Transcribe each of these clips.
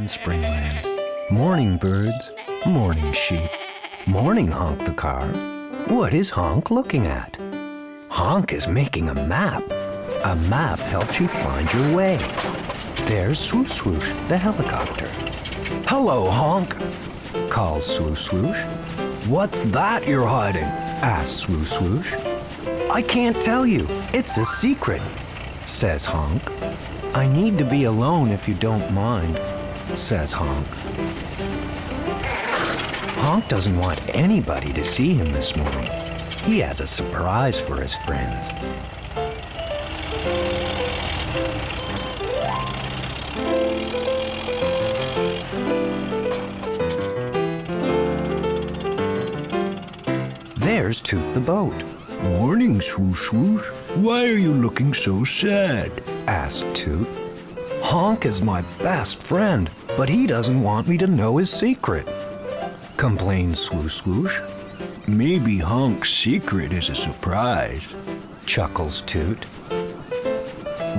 Springland. Morning, birds. Morning, sheep. Morning, Honk the car. What is Honk looking at? Honk is making a map. A map helps you find your way. There's Swoshoosh, the helicopter. Hello, Honk, calls Swoshoosh. What's that you're hiding? Asks Swoshoosh. I can't tell you. It's a secret, says Honk. I need to be alone if you don't mind, says Honk. Honk doesn't want anybody to see him this morning. He has a surprise for his friends. There's Toot the boat. Morning, Swoshoosh. Why are you looking so sad? Asked Toot. Honk is my best friend, but he doesn't want me to know his secret, complains Swoshoosh. Maybe Honk's secret is a surprise, chuckles Toot.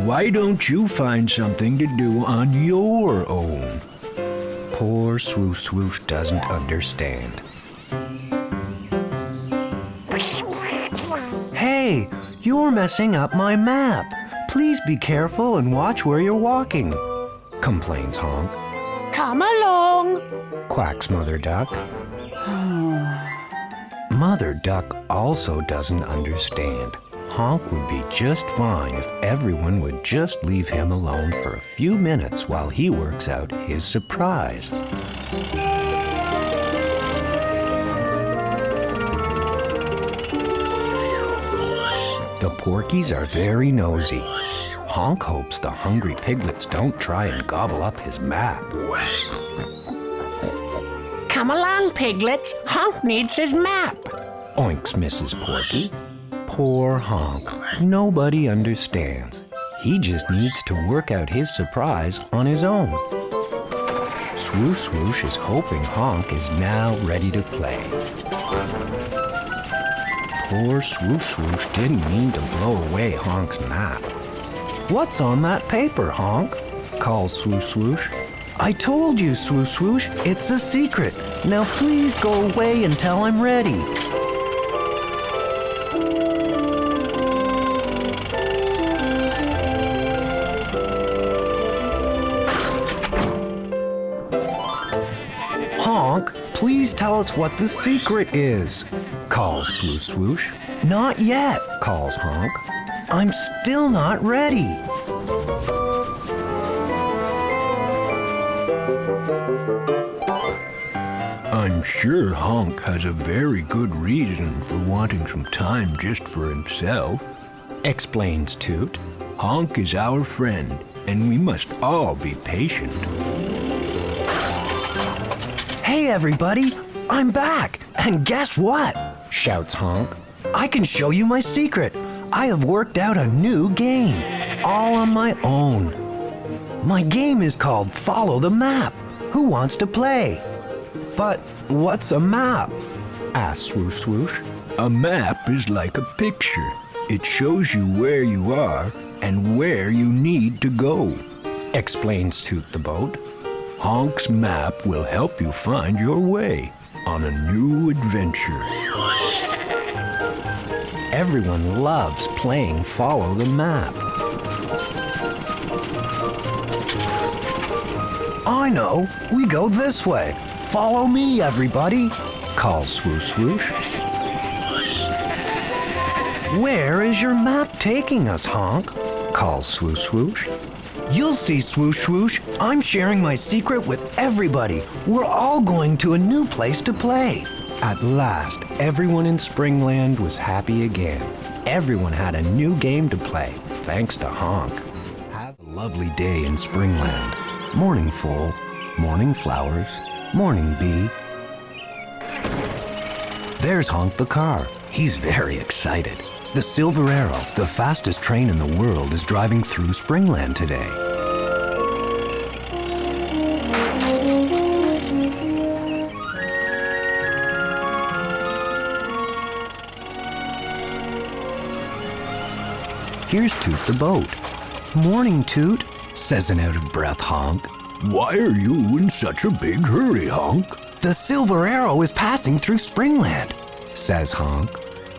Why don't you find something to do on your own? Poor Swoshoosh doesn't understand. Hey, you're messing up my map. Please be careful and watch where you're walking, complains Honk. Come along, quacks Mother Duck. Mother Duck also doesn't understand. Honk would be just fine if everyone would just leave him alone for a few minutes while he works out his surprise. The porkies are very nosy. Honk hopes the hungry piglets don't try and gobble up his map. come along, piglets. Honk needs his map, oinks Mrs. Porky. Poor Honk. Nobody understands. He just needs to work out his surprise on his own. Swoshoosh is hoping Honk is now ready to play. Poor Swoshoosh didn't mean to blow away Honk's map. What's on that paper, Honk? Calls Swoshoosh. I told you, Swoshoosh, it's a secret. Now please go away until I'm ready. Honk, please tell us what the secret is, calls Swoshoosh. Not yet, calls Honk. I'm still not ready. I'm sure Honk has a very good reason for wanting some time just for himself, explains Toot. Honk is our friend, and we must all be patient. Hey everybody, I'm back, and guess what? Shouts Honk. I can show you my secret. I have worked out a new game, all on my own. My game is called Follow the Map. Who wants to play? But what's a map? Asks Swoshoosh. A map is like a picture. It shows you where you are and where you need to go, explains Toot the boat. Honk's map will help you find your way on a new adventure. Everyone loves playing Follow the Map. I know, we go this way. Follow me, everybody, calls Swoshoosh. Where is your map taking us, Honk? Calls Swoshoosh. You'll see, Swoshoosh. I'm sharing my secret with everybody. We're all going to a new place to play. At last, everyone in Springland was happy again. Everyone had a new game to play, thanks to Honk. Have a lovely day in Springland. Morning foal, morning flowers, morning bee. There's Honk the car. He's very excited. The Silver Arrow, the fastest train in the world, is driving through Springland today. Here's Toot the boat. Morning, Toot, says an out-of-breath Honk. Why are you in such a big hurry, Honk? The silver arrow is passing through Springland, says Honk.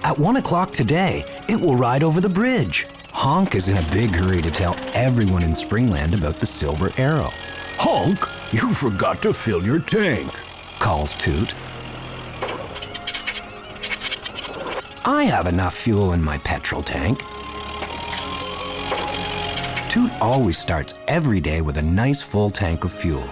At 1 o'clock today, it will ride over the bridge. Honk is in a big hurry to tell everyone in Springland about the silver arrow. Honk, you forgot to fill your tank, calls Toot. I have enough fuel in my petrol tank. Toot always starts every day with a nice full tank of fuel.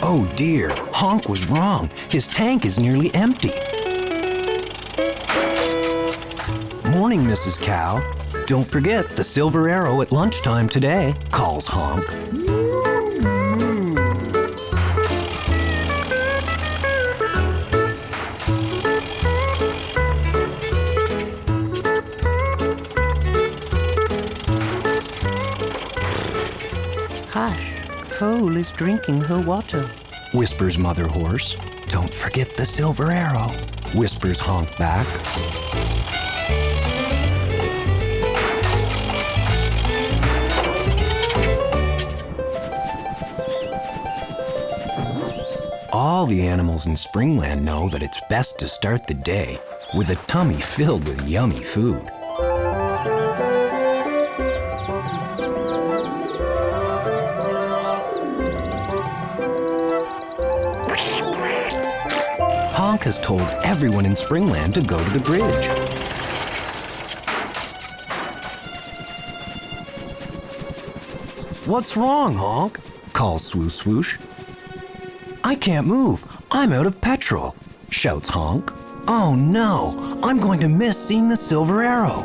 Oh dear, Honk was wrong. His tank is nearly empty. Morning, Mrs. Cow. Don't forget the silver arrow at lunchtime today, calls Honk. Hush, Foal is drinking her water, whispers Mother Horse. Don't forget the silver arrow, whispers Honk back. All the animals in Springland know that it's best to start the day with a tummy filled with yummy food. Honk has told everyone in Springland to go to the bridge. What's wrong, Honk? Calls Swoshoosh. I can't move. I'm out of petrol, shouts Honk. Oh no, I'm going to miss seeing the silver arrow.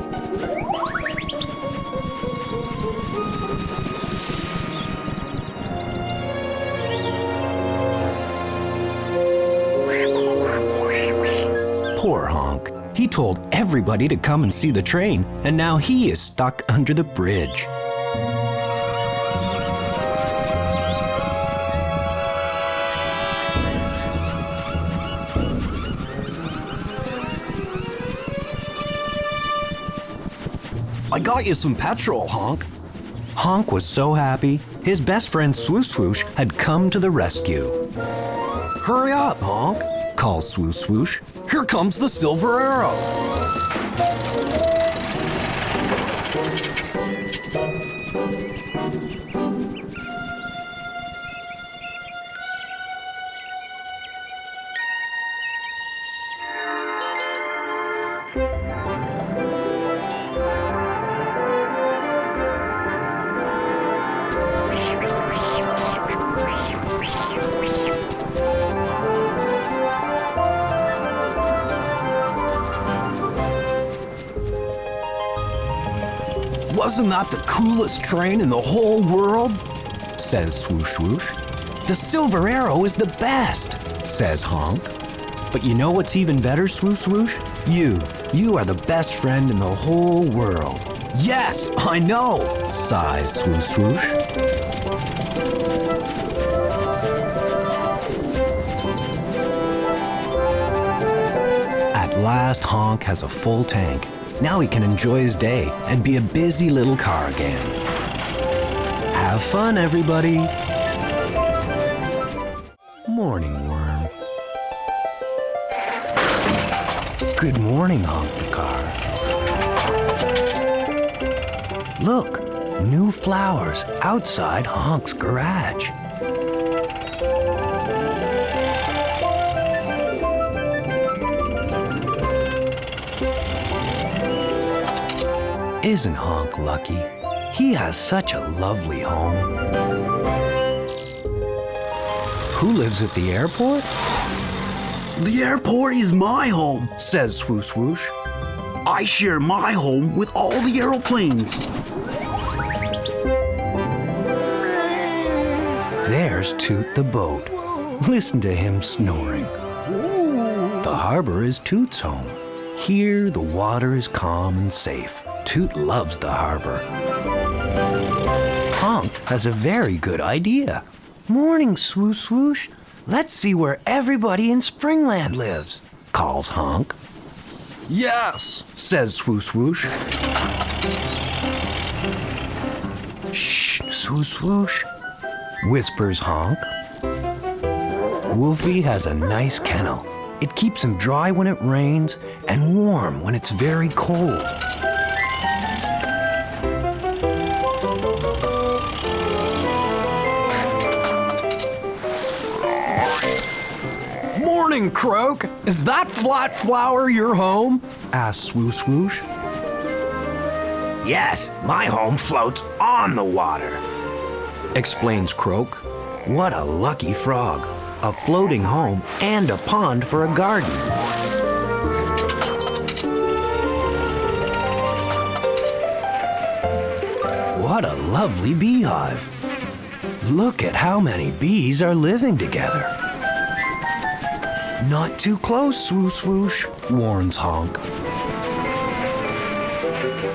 Poor Honk. He told everybody to come and see the train, and now he is stuck under the bridge. I got you some petrol, Honk. Honk was so happy. His best friend Swoshoosh had come to the rescue. Hurry up, Honk, calls Swoshoosh. Here comes the silver arrow. Wasn't that the coolest train in the whole world? Says Swoshoosh. The silver arrow is the best, says Honk. But you know what's even better, Swoshoosh? You are the best friend in the whole world. Yes, I know, sighs Swoshoosh. At last, Honk has a full tank. Now he can enjoy his day and be a busy little car again. Have fun, everybody. Morning, Worm. Good morning, Honk the car. Look, new flowers outside Honk's garage. Isn't Honk lucky? He has such a lovely home. Who lives at the airport? The airport is my home, Says Swoshoosh. I share my home with all the aeroplanes. There's Toot the boat. Listen to him snoring. The harbor is Toot's home. Here the water is calm and safe. Toot loves the harbor. Honk has a very good idea. Morning, Swoshoosh. Let's see where everybody in Springland lives, calls Honk. Yes, says Swoshoosh. Shh, Swoshoosh, whispers Honk. Wolfie has a nice kennel. It keeps him dry when it rains and warm when it's very cold. Morning, Croak. Is that flat flower your home? Asks Swoshoosh. Yes, my home floats on the water. Explains Croak. What a lucky frog. A floating home and a pond for a garden. What a lovely beehive. Look at how many bees are living together. Not too close, Swoshoosh, warns Honk.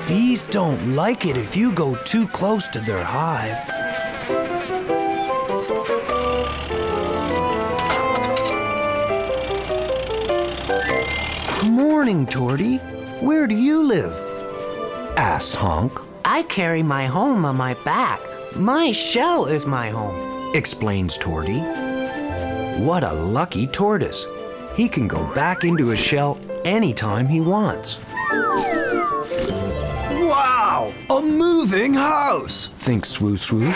Bees don't like it if you go too close to their hive. Morning, Torty. Where do you live? Asks Honk. I carry my home on my back. My shell is my home. Explains Torty. What a lucky tortoise. He can go back into his shell anytime he wants. Wow, a moving house, Thinks Swoshoosh.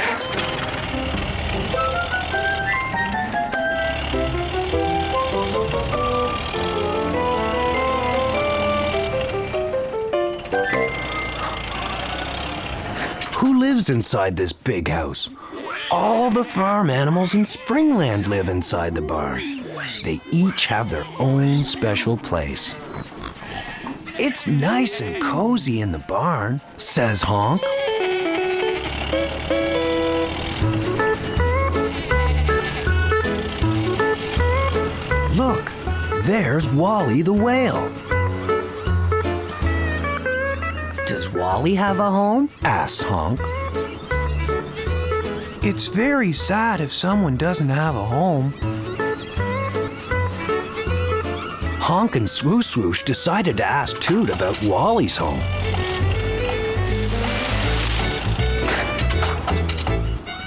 Who lives inside this big house? All the farm animals in Springland live inside the barn. They each have their own special place. It's nice and cozy in the barn, says Honk. Look, there's Wally the whale. Does Wally have a home? Asks Honk. It's very sad if someone doesn't have a home. Honk and Swoshoosh decided to ask Toot about Wally's home.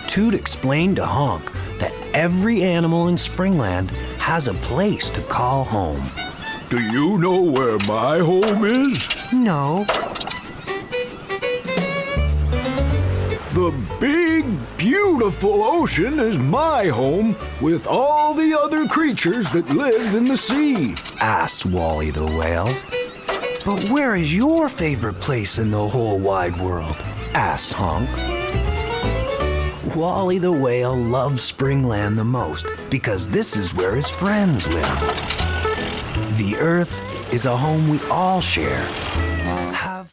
Toot explained to Honk that every animal in Springland has a place to call home. Do you know where my home is? No. The big, beautiful ocean is my home with all the other creatures that live in the sea. Asks Wally the whale. But where is your favorite place in the whole wide world? Asks Honk. Wally the whale loves Springland the most because this is where his friends live. The earth is a home we all share.